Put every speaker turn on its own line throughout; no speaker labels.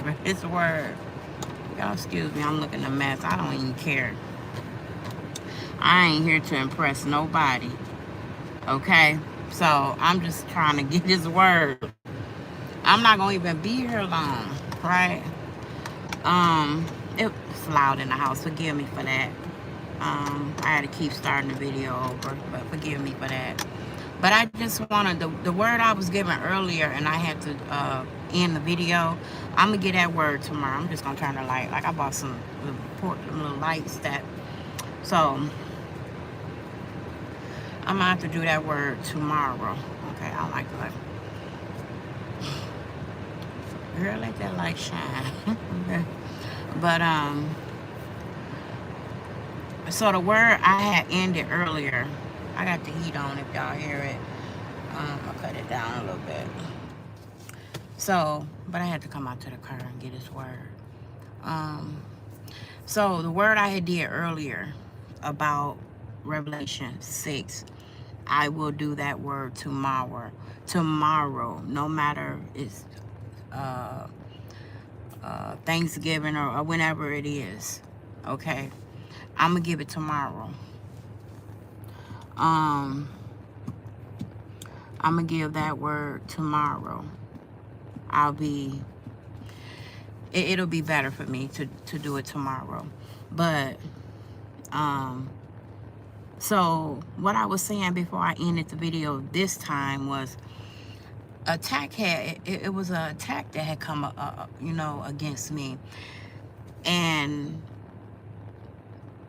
deliver his word. Y'all excuse me, I'm looking a mess. I don't even care. I ain't here to impress nobody. Okay? So I'm just trying to get his word. I'm not gonna even be here long, right? It's loud in the house. Forgive me for that. I had to keep starting the video over, but forgive me for that. But I just wanted the word I was given earlier, and I had to end the video. I'm gonna get that word tomorrow. I'm just gonna turn the light. Like I bought some little lights that. So I'm gonna have to do that word tomorrow. Okay, I like the light. Girl, let that light shine. Okay. But so the word I had ended earlier. I got the heat on if y'all hear it. I'll cut it down a little bit. So, but I had to come out to the car and get his word. Um, so the word I had did earlier about Revelation 6, I will do that word tomorrow. Tomorrow, no matter it's uh, Thanksgiving or whenever it is. Okay, I'm gonna give it tomorrow. Um, I'm gonna give that word tomorrow. I'll be. It'll be better for me to do it tomorrow, but so what I was saying before I ended the video this time was it was an attack that had come against me, and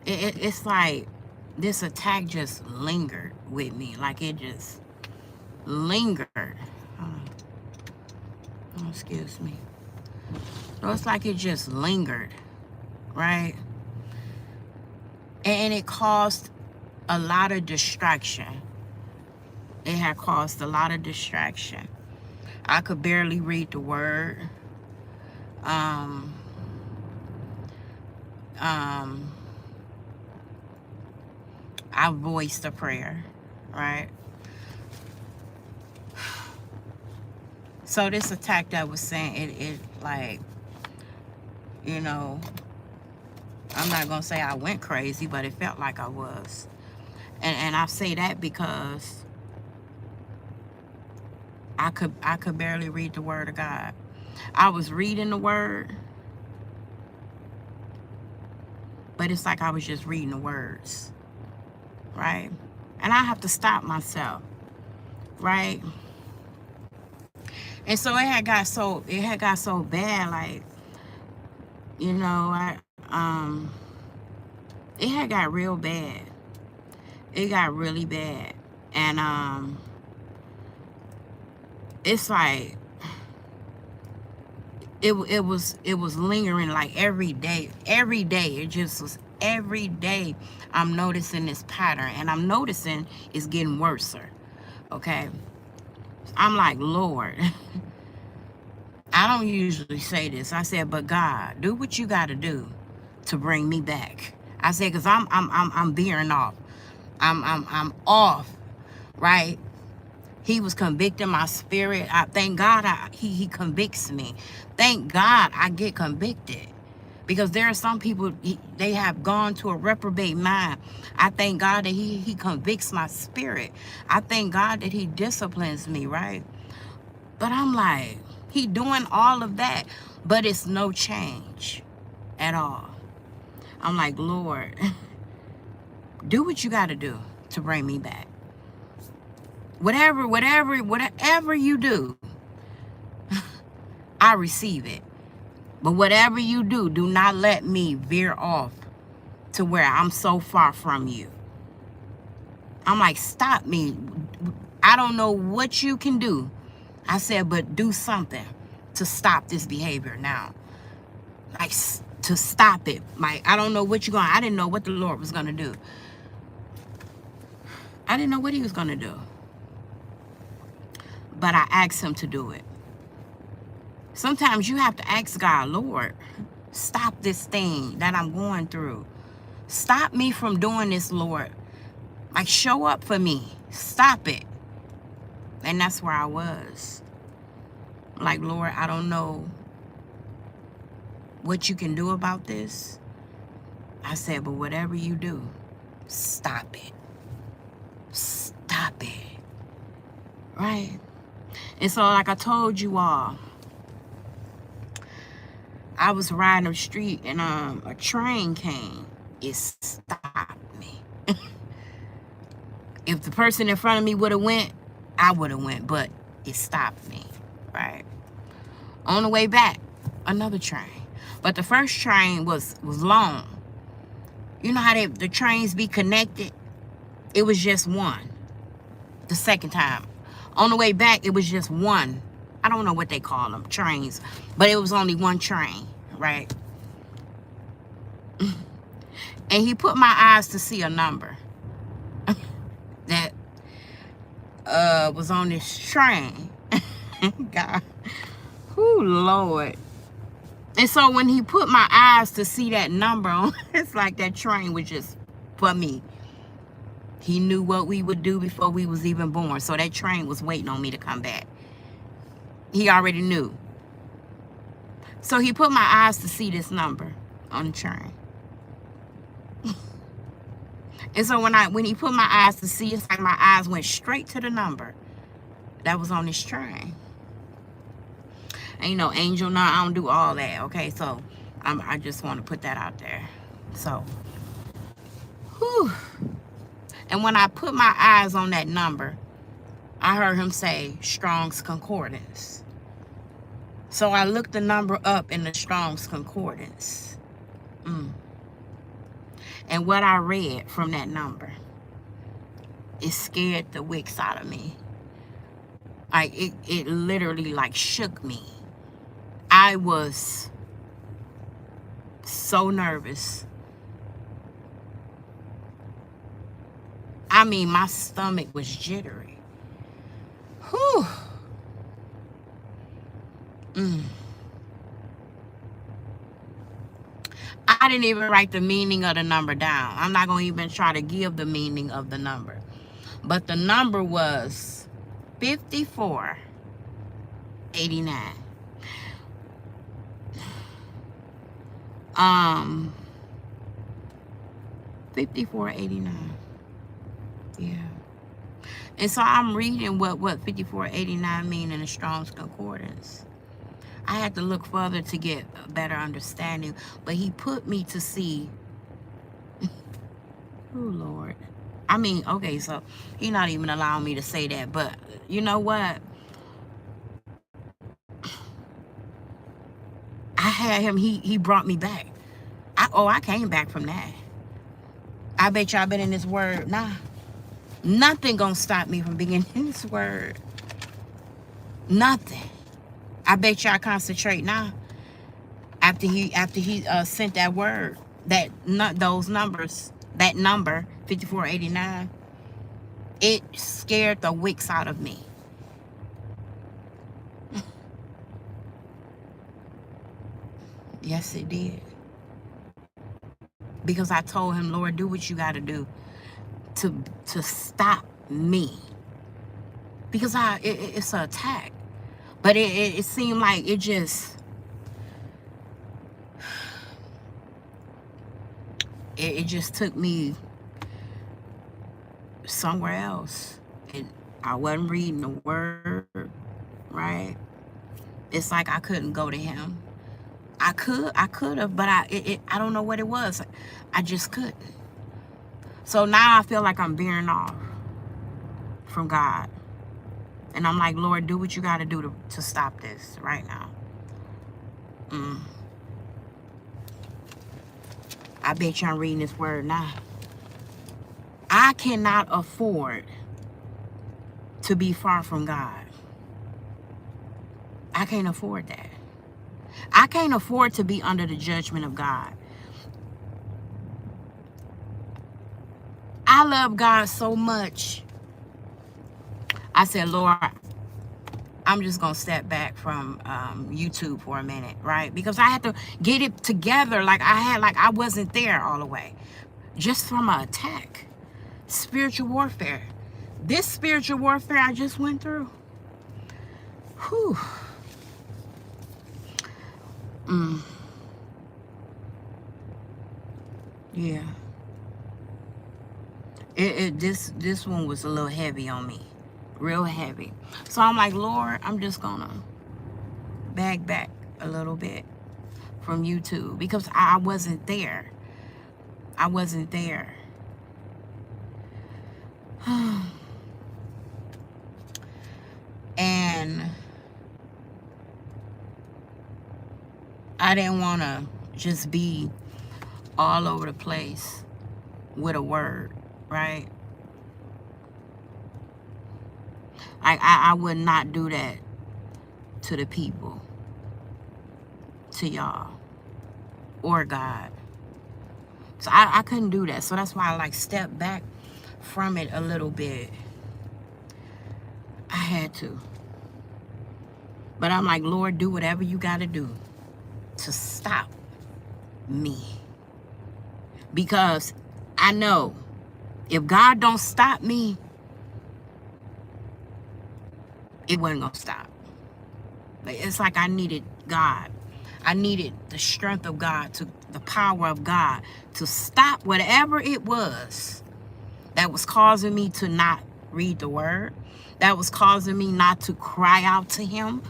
it's like this attack just lingered with me, like it just lingered. Excuse me. So it's like it just lingered, right? And it caused a lot of distraction. It had caused a lot of distraction. I could barely read the word. Um, um, I voiced a prayer, right? So this attack that was saying it like, you know, I'm not gonna say I went crazy, but it felt like I was. And I say that because I could barely read the word of God. I was reading the word, but it's like I was just reading the words, right? And I have to stop myself, right? And so it had got so bad, like, you know, it had got real bad. It got really bad. And it's like it was lingering like every day. It just was every day. I'm noticing this pattern, and I'm noticing it's getting worse. Okay, I'm like, Lord, I don't usually say this. I said, but God, do what you got to do to bring me back. I said, cause I'm veering off. I'm off, right? He was convicting my spirit. I thank God he convicts me. Thank God I get convicted. Because there are some people, they have gone to a reprobate mind. I thank God that he convicts my spirit. I thank God that he disciplines me, right? But I'm like, he doing all of that, but it's no change at all. I'm like, Lord, do what you got to do to bring me back. Whatever you do, I receive it. But whatever you do, do not let me veer off to where I'm so far from you. I'm like, stop me. I don't know what you can do. I said, but do something to stop this behavior now. Like, to stop it. Like, I don't know what you're going to, I didn't know what the Lord was going to do. I didn't know what he was going to do. But I asked him to do it. Sometimes you have to ask God, Lord, stop this thing that I'm going through. Stop me from doing this, Lord. Like, show up for me. Stop it. And that's where I was. Like, Lord, I don't know what you can do about this. I said, but whatever you do, stop it. Stop it. Right? And so, like I told you all, I was riding the street and a train came. It stopped me. If the person in front of me would have went, I would have went, but it stopped me. Right? On the way back, another train. But the first train was long. You know how the trains be connected? It was just one. The second time. On the way back, it was just one. I don't know what they call them, trains. But it was only one train, right? And he put my eyes to see a number that was on this train. God. Oh, Lord. And so when he put my eyes to see that number on, it's like that train was just for me. He knew what we would do before we was even born. So that train was waiting on me to come back. He already knew. So he put my eyes to see this number on the train. And so when he put my eyes to see, it's like my eyes went straight to the number that was on this train. And you know, angel, no, I don't do all that, okay? So I just want to put that out there. So, whew. And when I put my eyes on that number, I heard him say Strong's Concordance. So I looked the number up in the Strong's Concordance. And what I read from that number, it scared the wicks out of me. Like it literally like shook me. I was so nervous. I mean, my stomach was jittery. Whew. I didn't even write the meaning of the number down. I'm not going to even try to give the meaning of the number. But the number was 5489. 5489. Yeah. And so I'm reading what 5489 mean in the Strong's Concordance. I had to look further to get a better understanding, but he put me to see. Oh, Lord. I mean, okay, so he's not even allowing me to say that, but you know what? I had him, he brought me back. I came back from that. I bet y'all been in this word. Nah. Nothing gonna stop me from being in this word. Nothing. I bet y'all concentrate now. After he sent that word, those numbers, that number 5489, it scared the wicks out of me. Yes, it did. Because I told him, Lord, do what you got to do to stop me. Because it's an attack. But it seemed like it just, it just took me somewhere else. And I wasn't reading the word, right? It's like I couldn't go to him. I could have, but I don't know what it was. I just couldn't. So now I feel like I'm veering off from God. And I'm like, Lord, do what you got to do to stop this right now. I bet you I'm reading this word now. I cannot afford to be far from God. I can't afford that. I can't afford to be under the judgment of God. I love God so much. I said, Lord, I'm just going to step back from YouTube for a minute, right? Because I had to get it together like I wasn't there all the way. Just from an attack. Spiritual warfare. This spiritual warfare I just went through. Whew. Yeah. This one was a little heavy on me. Real heavy. So I'm like, Lord, I'm just gonna back a little bit from YouTube because I wasn't there. I wasn't there. And I didn't want to just be all over the place with a word, right? I would not do that to the people, to y'all, or God. So I couldn't do that. So that's why I like stepped back from it a little bit. I had to. But I'm like, Lord, do whatever you got to do to stop me. Because I know if God don't stop me, it wasn't going to stop. It's like I needed God. I needed the strength of God, the power of God to stop whatever it was that was causing me to not read the word, that was causing me not to cry out to him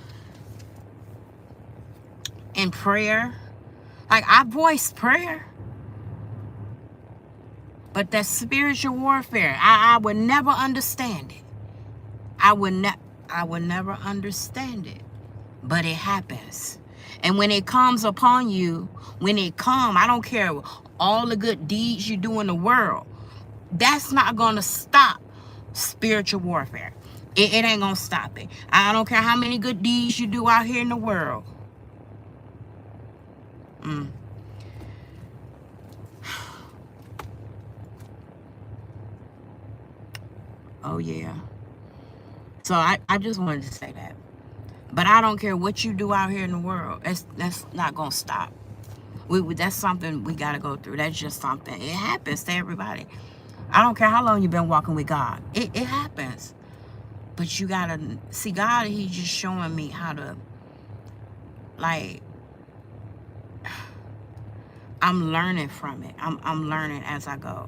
in prayer. Like, I voiced prayer, but that spiritual warfare, I would never understand it. I would never understand it, but it happens. And when it comes upon you, I don't care all the good deeds you do in the world, that's not going to stop spiritual warfare. It ain't going to stop it. I don't care how many good deeds you do out here in the world. Oh, yeah. So I just wanted to say that. But I don't care what you do out here in the world. That's not going to stop. That's something we got to go through. That's just something. It happens to everybody. I don't care how long you've been walking with God. It happens. But you got to see God. He's just showing me how to, like, I'm learning from it. I'm learning as I go.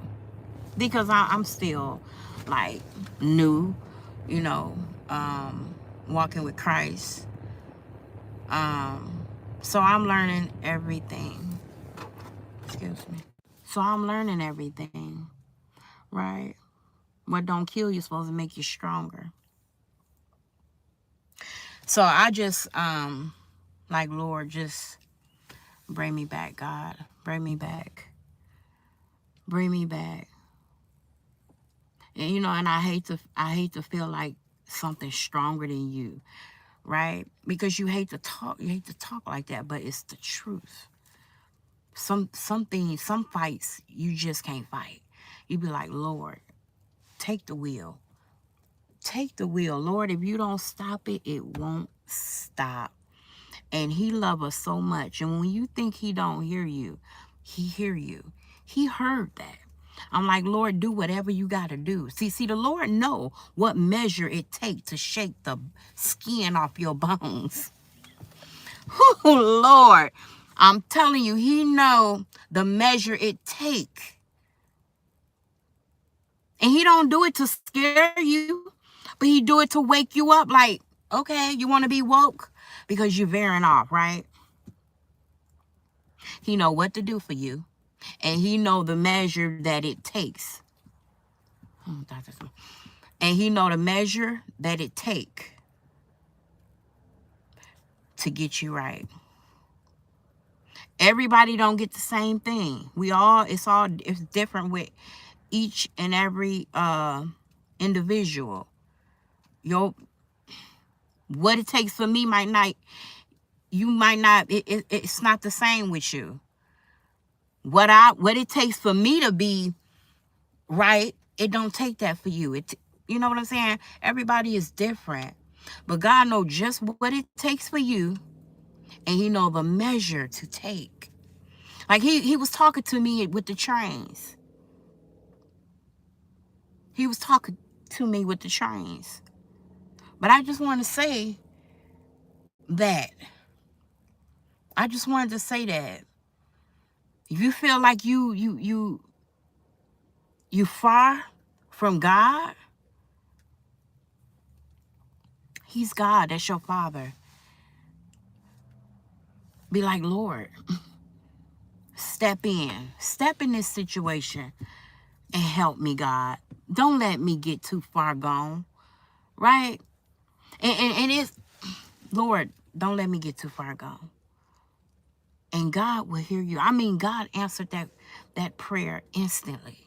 Because I'm still, like, new, you know, walking with Christ. So I'm learning everything. Excuse me. So I'm learning everything, right? What don't kill you is supposed to make you stronger. So I just, like, Lord, just bring me back, God. Bring me back. Bring me back. And, you know, and I hate to feel like something stronger than you, right? Because you hate to talk like that, but it's the truth. Some things, some fights you just can't fight. You be like, Lord, take the wheel. Take the wheel. Lord, if you don't stop it, it won't stop. And he loves us so much. And when you think he don't hear you, he hear you. He heard that. I'm like, Lord, do whatever you got to do. See, the Lord know what measure it takes to shake the skin off your bones. Oh, Lord, I'm telling you, he know the measure it take. And he don't do it to scare you, but he do it to wake you up. Like, okay, you want to be woke? Because you're veering off, right? He know what to do for you. And he know the measure that it takes. And he know the measure that it take to get you right. Everybody don't get the same thing. It's different with each and every individual. What it takes for me it's not the same with you. What it takes for me to be right, it don't take that for you. You know what I'm saying? Everybody is different. But God knows just what it takes for you, and he know the measure to take. Like he was talking to me with the trains. He was talking to me with the trains. But I just want to say that. I just wanted to say that. If you feel like you far from God, He's God. That's your Father. Be like, Lord, step in this situation and help me, God. Don't let me get too far gone, right? And it's, Lord, don't let me get too far gone. And God will hear you. I mean, God answered that prayer instantly.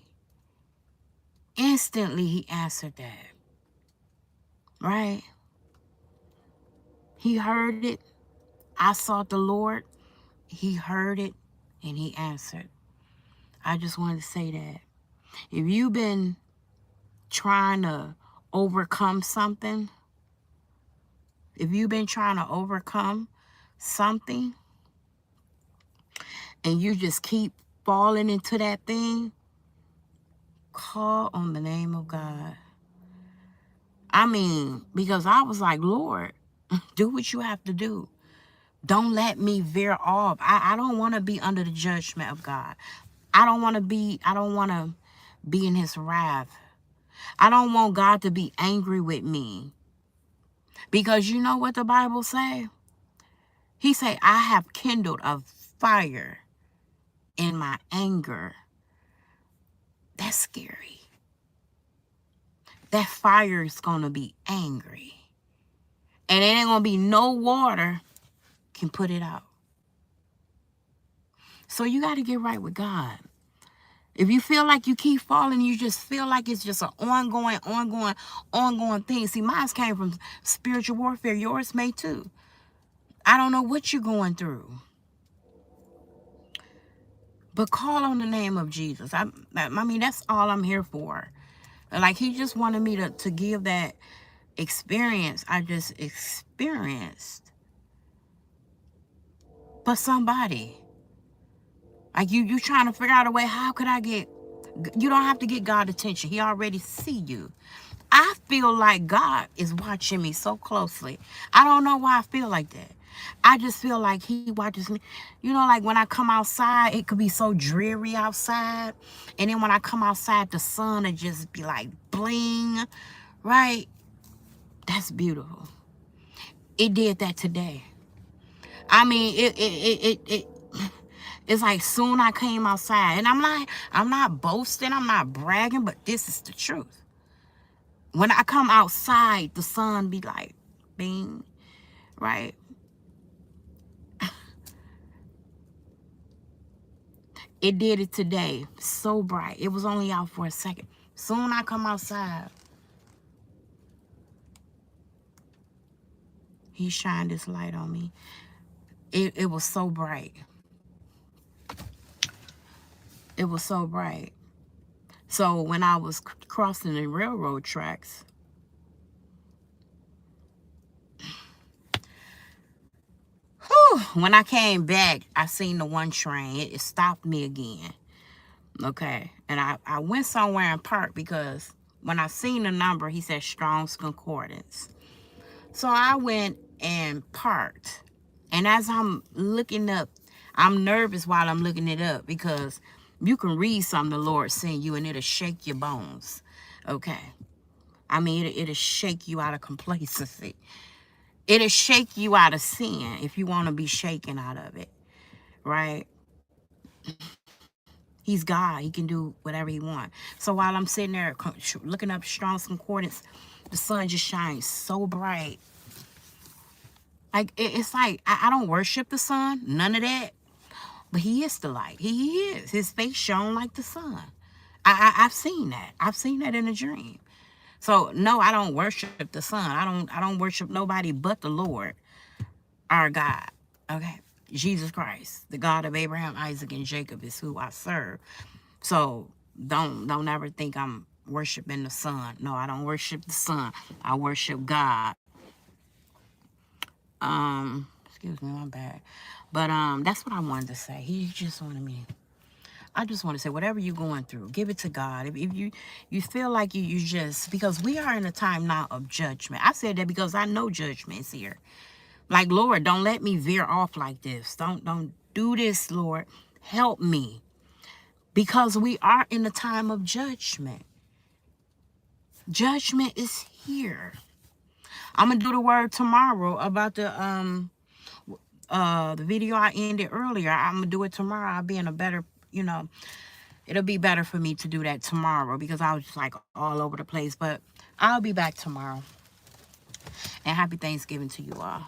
Instantly, He answered that, right? He heard it. I sought the Lord. He heard it, and He answered. I just wanted to say that. If you've been trying to overcome something, if you've been trying to overcome something and you just keep falling into that thing, call on the name of God. I mean, because I was like, Lord, do what you have to do. Don't let me veer off. I don't want to be under the judgment of God. I don't want to be in His wrath. I don't want God to be angry with me. Because you know what the Bible say? He say, I have kindled a fire in my anger. That's scary. That fire is going to be angry. And it ain't going to be no water can put it out. So you got to get right with God. If you feel like you keep falling, you just feel like it's just an ongoing thing. See, mine came from spiritual warfare. Yours may too. I don't know what you're going through. But call on the name of Jesus. I mean, that's all I'm here for. Like, He just wanted me to give that experience I just experienced for somebody. Like, you trying to figure out a way, how could I get... You don't have to get God attention. He already see you. I feel like God is watching me so closely. I don't know why I feel like that. I just feel like He watches me. You know, like when I come outside, it could be so dreary outside. And then when I come outside, the sun would just be like bling, right? That's beautiful. It did that today. I mean, it's like soon I came outside. And I'm not boasting, I'm not bragging, but this is the truth. When I come outside, the sun be like, bing, right? It did it today. So bright. It was only out for a second. Soon I come outside, He shined His light on me. It was so bright. It was so bright. So when I was crossing the railroad tracks, when I came back, I seen the one train. It stopped me again. Okay. And I went somewhere and parked because when I seen the number, he said Strong's Concordance. So I went and parked. And as I'm looking up, I'm nervous while I'm looking it up because you can read something the Lord sent you and it'll shake your bones. Okay. I mean, it'll shake you out of complacency. It'll shake you out of sin if you want to be shaken out of it. Right? He's God. He can do whatever He wants. So while I'm sitting there looking up Strong's Concordance, the sun just shines so bright. Like, it's like, I don't worship the sun. None of that. But He is the light. He is. His face shone like the sun. I've seen that. I've seen that in a dream. So, no, I don't worship the sun. I don't worship nobody but the Lord, our God. Okay? Jesus Christ, the God of Abraham, Isaac, and Jacob is who I serve. So don't ever think I'm worshiping the sun. No, I don't worship the sun. I worship God. Excuse me, my bad. But that's what I wanted to say. He just wanted me. I just want to say, whatever you're going through, give it to God. If you feel like you just, because we are in a time now of judgment. I said that because I know judgment is here. Like, Lord, don't let me veer off like this. Don't do this, Lord. Help me. Because we are in a time of judgment. Judgment is here. I'm gonna do the word tomorrow about the video I ended earlier. I'm gonna do it tomorrow. I'll be in a better, it'll be better for me to do that tomorrow because I was just like all over the place. But I'll be back tomorrow. And happy Thanksgiving to you all.